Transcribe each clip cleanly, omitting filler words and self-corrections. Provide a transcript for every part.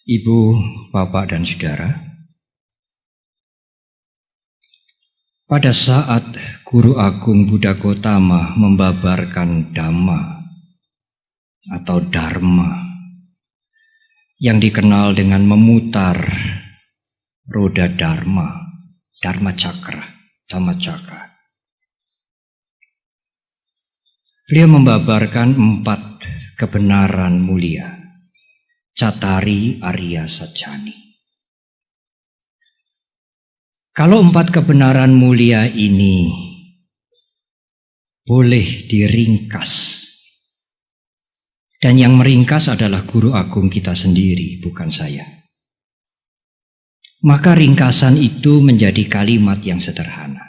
Ibu, Bapak, dan Saudara, pada saat Guru Agung Buddha Gautama membabarkan Dhamma atau Dharma yang dikenal dengan memutar roda Dharma, Dharma Cakra, Dhamma Cakra, beliau membabarkan 4 kebenaran mulia, Cattari Arya Sajjani. Kalau 4 kebenaran mulia ini boleh diringkas, dan yang meringkas adalah Guru Agung kita sendiri, bukan saya, maka ringkasan itu menjadi kalimat yang sederhana.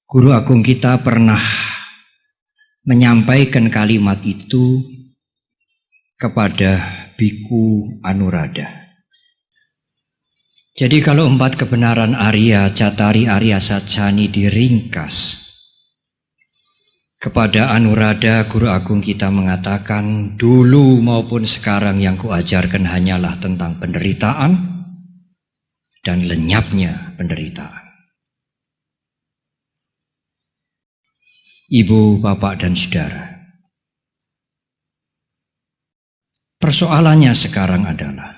Guru Agung kita pernah menyampaikan kalimat itu kepada Biku Anuradha. Jadi kalau 4 kebenaran Arya, Cattari Arya Sajjani diringkas kepada Anuradha, Guru Agung kita mengatakan, dulu maupun sekarang yang kuajarkan hanyalah tentang penderitaan dan lenyapnya penderitaan. Ibu, Bapak, dan Saudara, persoalannya sekarang adalah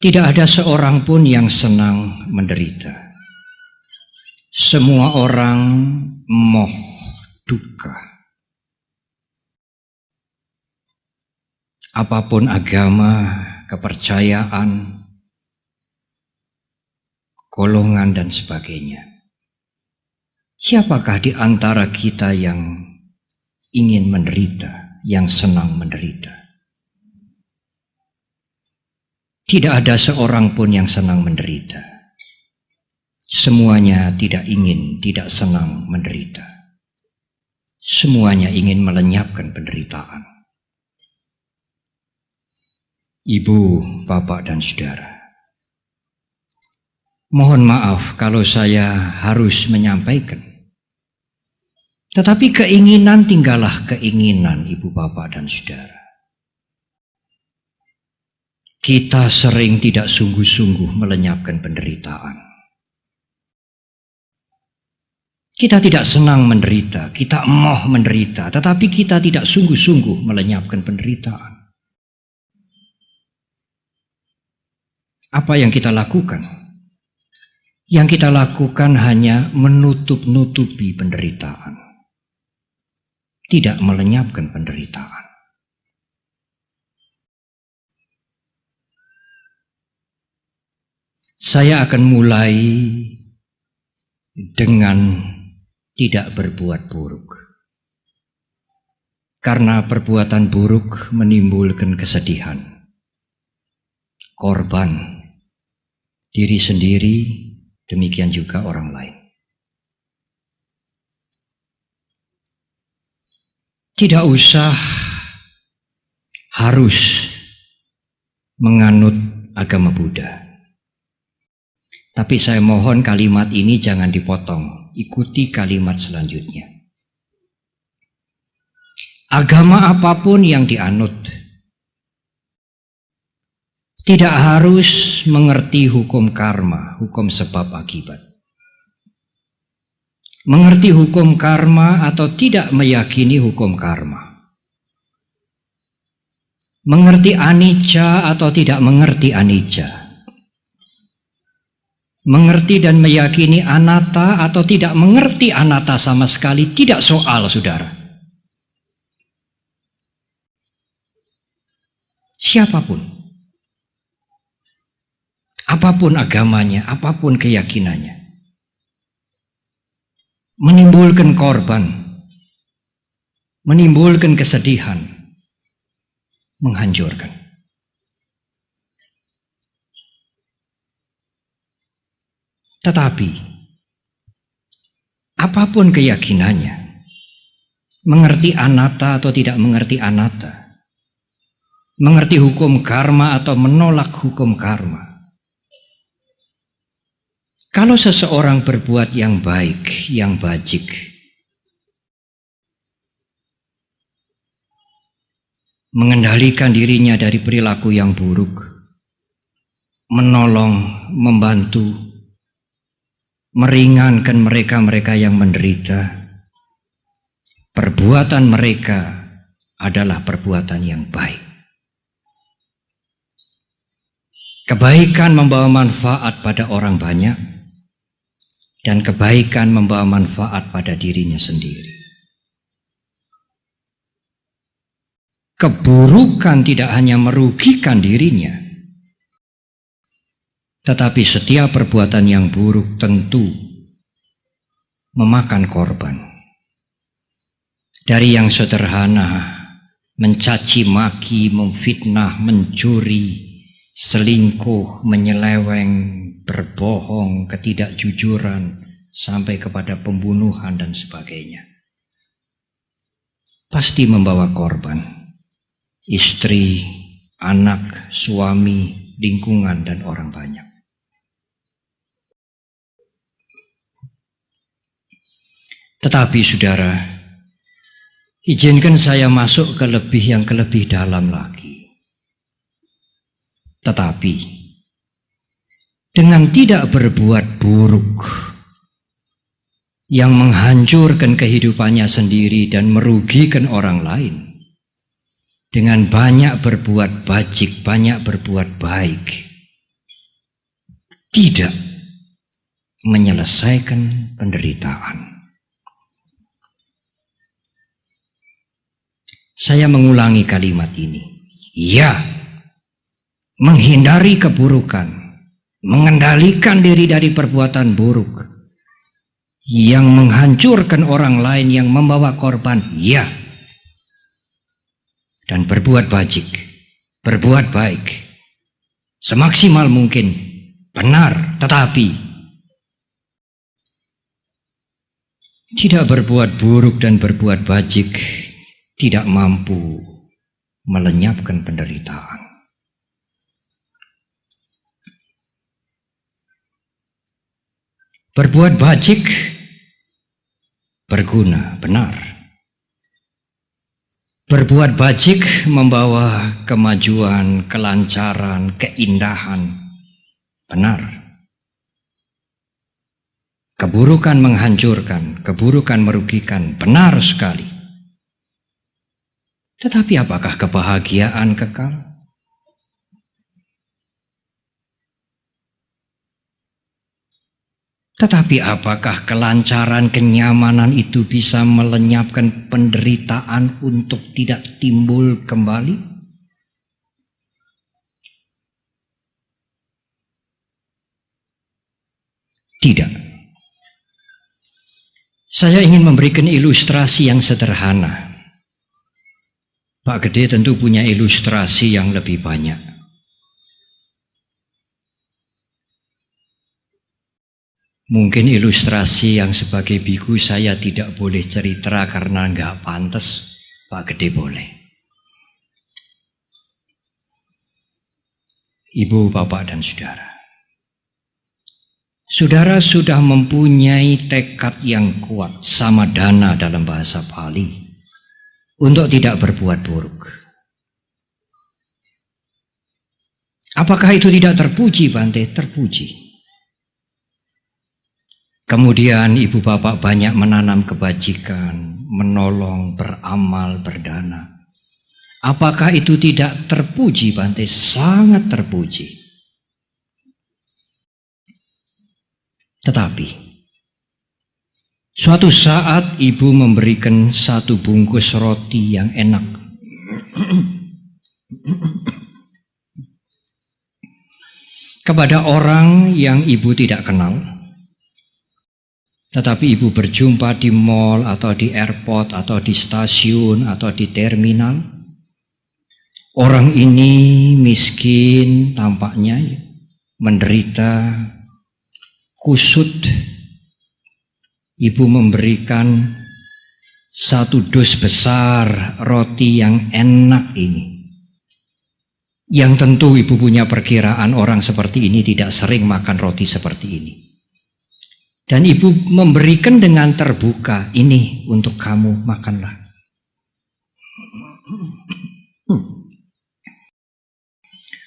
tidak ada seorang pun yang senang menderita. Semua orang moh duka. Apapun agama, kepercayaan, golongan, dan sebagainya. Siapakah di antara kita yang ingin menderita, yang senang menderita? Tidak ada seorang pun yang senang menderita. Semuanya tidak ingin, tidak senang menderita. Semuanya ingin melenyapkan penderitaan. Ibu, Bapak, dan Saudara, mohon maaf kalau saya harus menyampaikan. Tetapi keinginan tinggallah keinginan, Ibu, Bapak, dan Saudara. Kita sering tidak sungguh-sungguh melenyapkan penderitaan. Kita tidak senang menderita, kita emoh menderita, tetapi kita tidak sungguh-sungguh melenyapkan penderitaan. Apa yang kita lakukan? Yang kita lakukan hanya menutup-nutupi penderitaan, tidak melenyapkan penderitaan. Saya akan mulai dengan tidak berbuat buruk. Karena perbuatan buruk menimbulkan kesedihan, korban, diri sendiri, demikian juga orang lain. Tidak usah harus menganut agama Buddha. Tapi saya mohon kalimat ini jangan dipotong, ikuti kalimat selanjutnya. Agama apapun yang dianut tidak harus mengerti hukum karma, hukum sebab akibat. Mengerti hukum karma atau tidak meyakini hukum karma. Mengerti anicca atau tidak mengerti anicca. Mengerti dan meyakini anatta atau tidak mengerti anatta sama sekali, tidak soal, saudara. Siapapun, apapun agamanya, apapun keyakinannya, menimbulkan korban, menimbulkan kesedihan, menghancurkan. Tetapi, apapun keyakinannya, mengerti anatta atau tidak mengerti anatta, mengerti hukum karma atau menolak hukum karma, kalau seseorang berbuat yang baik, yang bajik, mengendalikan dirinya dari perilaku yang buruk, menolong, membantu, meringankan mereka-mereka yang menderita. Perbuatan mereka adalah perbuatan yang baik. Kebaikan membawa manfaat pada orang banyak, dan kebaikan membawa manfaat pada dirinya sendiri. Keburukan tidak hanya merugikan dirinya, tetapi setiap perbuatan yang buruk tentu memakan korban. Dari yang sederhana, mencaci maki, memfitnah, mencuri, selingkuh, menyeleweng, berbohong, ketidakjujuran, sampai kepada pembunuhan dan sebagainya. Pasti membawa korban. Istri, anak, suami, lingkungan, dan orang banyak. Tetapi saudara, izinkan saya masuk ke lebih dalam lagi. Tetapi dengan tidak berbuat buruk yang menghancurkan kehidupannya sendiri dan merugikan orang lain, dengan banyak berbuat bajik, banyak berbuat baik, tidak menyelesaikan penderitaan. Saya mengulangi kalimat ini. Ya, menghindari keburukan, mengendalikan diri dari perbuatan buruk yang menghancurkan orang lain, yang membawa korban, ya. Dan berbuat bajik, berbuat baik, semaksimal mungkin, benar, tetapi tidak berbuat buruk dan berbuat bajik tidak mampu melenyapkan penderitaan. Berbuat bajik berguna, benar. Berbuat bajik membawa kemajuan, kelancaran, keindahan, benar. Keburukan menghancurkan, keburukan merugikan, benar sekali. Tetapi apakah kebahagiaan kekal? Tetapi apakah kelancaran, kenyamanan itu bisa melenyapkan penderitaan untuk tidak timbul kembali? Tidak. Saya ingin memberikan ilustrasi yang sederhana. Pak Gede tentu punya ilustrasi yang lebih banyak. Mungkin ilustrasi yang sebagai biku saya tidak boleh cerita karena nggak pantas, Pak Gede boleh. Ibu, bapak, dan saudara. Saudara sudah mempunyai tekad yang kuat, samadana dalam bahasa Pali, untuk tidak berbuat buruk. Apakah itu tidak terpuji, Bante? Terpuji. Kemudian ibu bapak banyak menanam kebajikan, menolong, beramal, berdana. Apakah itu tidak terpuji, Bante? Sangat terpuji. Tetapi suatu saat ibu memberikan satu bungkus roti yang enak kepada orang yang ibu tidak kenal. Tetapi ibu berjumpa di mall atau di airport atau di stasiun atau di terminal. Orang ini miskin tampaknya, menderita, kusut. Ibu memberikan satu dus besar roti yang enak ini. Yang tentu ibu punya perkiraan orang seperti ini tidak sering makan roti seperti ini. Dan ibu memberikan dengan terbuka, ini untuk kamu, makanlah.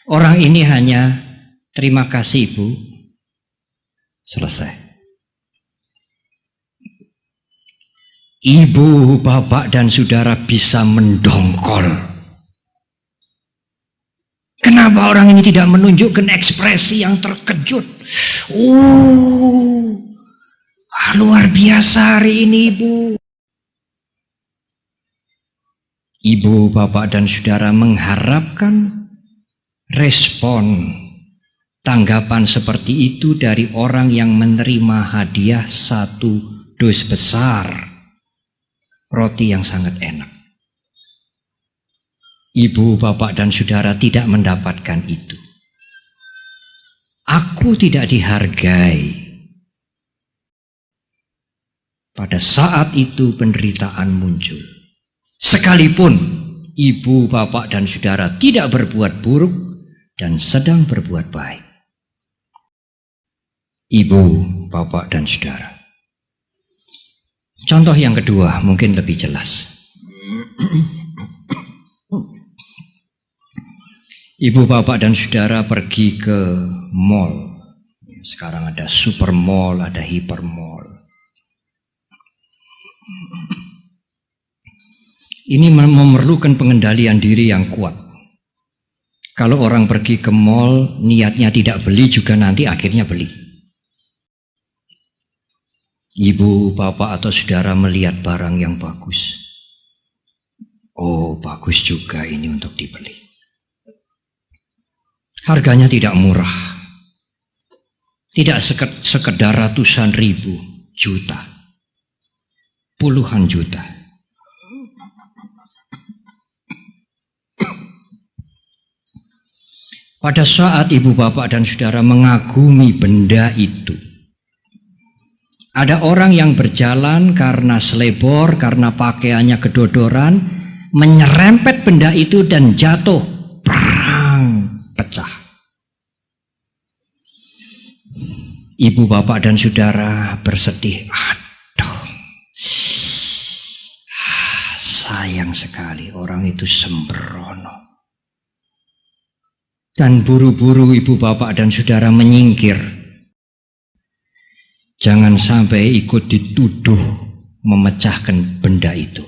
Orang ini hanya terima kasih Ibu, selesai. Ibu, bapak, dan saudara bisa mendongkol. Kenapa orang ini tidak menunjukkan ekspresi yang terkejut? Luar biasa hari ini Ibu. Ibu, bapak, dan saudara mengharapkan respon, tanggapan seperti itu dari orang yang menerima hadiah 1 dus besar roti yang sangat enak. Ibu, bapak, dan saudara tidak mendapatkan itu. Aku tidak dihargai. Pada saat itu penderitaan muncul. Sekalipun ibu, bapak, dan saudara tidak berbuat buruk dan sedang berbuat baik. Ibu, bapak, dan saudara. Contoh yang kedua mungkin lebih jelas. Ibu, bapak, dan saudara pergi ke mall. Sekarang ada super mall, ada hyper mall. Ini memerlukan pengendalian diri yang kuat. Kalau orang pergi ke mall, niatnya tidak beli juga nanti akhirnya beli. Ibu, bapak, atau saudara melihat barang yang bagus. Oh, bagus juga ini untuk dibeli. Harganya tidak murah. Tidak sekedar ratusan ribu, juta. Puluhan juta. Pada saat ibu, bapak, dan saudara mengagumi benda itu, ada orang yang berjalan karena selebor, karena pakaiannya kedodoran, menyerempet benda itu dan jatuh, perang, pecah. Ibu, bapak, dan saudara bersedih, aduh, sayang sekali orang itu sembrono. Dan buru-buru ibu, bapak, dan saudara menyingkir. Jangan sampai ikut dituduh memecahkan benda itu.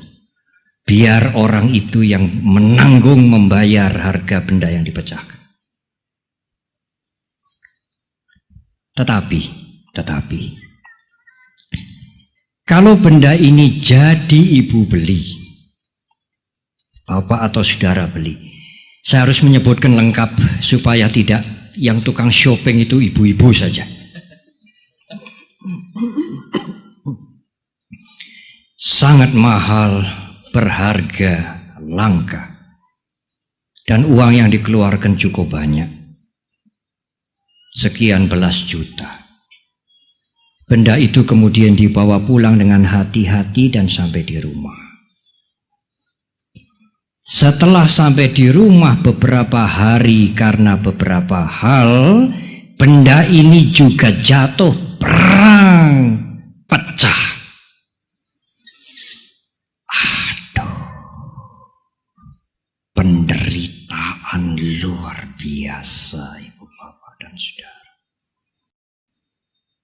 Biar orang itu yang menanggung membayar harga benda yang dipecahkan. Tetapi, kalau benda ini jadi ibu beli, bapak atau saudara beli, saya harus menyebutkan lengkap supaya tidak yang tukang shopping itu ibu-ibu saja. Sangat mahal, berharga, langka. Dan uang yang dikeluarkan cukup banyak. Sekian belas juta. Benda itu kemudian dibawa pulang dengan hati-hati dan sampai di rumah. Setelah sampai di rumah beberapa hari karena beberapa hal, benda ini juga jatuh, perang, pecah. Aduh, penderitaan luar biasa ibu, bapak, dan saudara.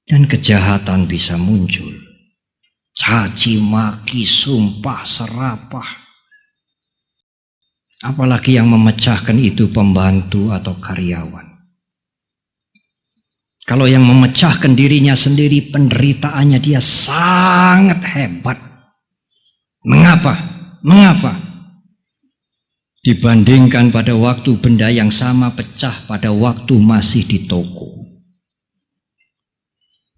Dan kejahatan bisa muncul. Caci maki, sumpah serapah. Apalagi yang memecahkan itu pembantu atau karyawan. Kalau yang memecahkan dirinya sendiri, penderitaannya dia sangat hebat. Mengapa? Dibandingkan pada waktu benda yang sama pecah pada waktu masih di toko.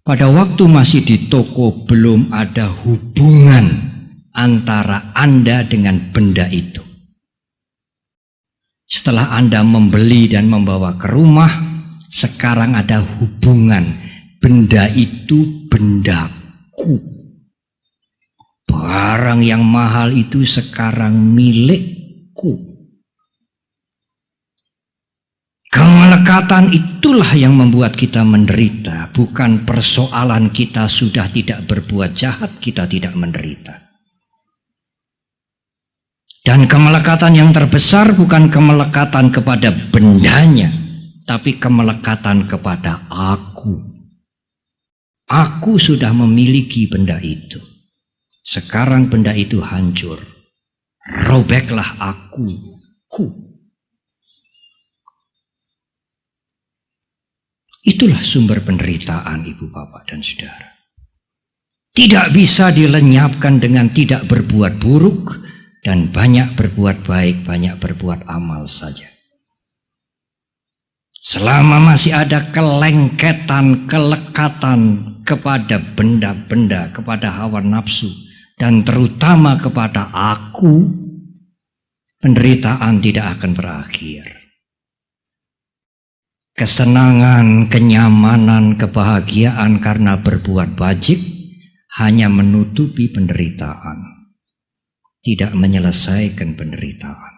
Pada waktu masih di toko belum ada hubungan antara Anda dengan benda itu. Setelah Anda membeli dan membawa ke rumah, sekarang ada hubungan. Benda itu bendaku. Barang yang mahal itu sekarang milikku. Kemelekatan itulah yang membuat kita menderita. Bukan persoalan kita sudah tidak berbuat jahat, kita tidak menderita. Dan kemelekatan yang terbesar bukan kemelekatan kepada bendanya, tapi kemelekatan kepada aku. Aku sudah memiliki benda itu. Sekarang benda itu hancur. Robeklah aku. Itulah sumber penderitaan ibu bapak dan saudara. Tidak bisa dilenyapkan dengan tidak berbuat buruk dan banyak berbuat baik, banyak berbuat amal saja. Selama masih ada kelengketan, kelekatan kepada benda-benda, kepada hawa nafsu, dan terutama kepada aku, penderitaan tidak akan berakhir. Kesenangan, kenyamanan, kebahagiaan karena berbuat bajik hanya menutupi penderitaan, tidak menyelesaikan penderitaan.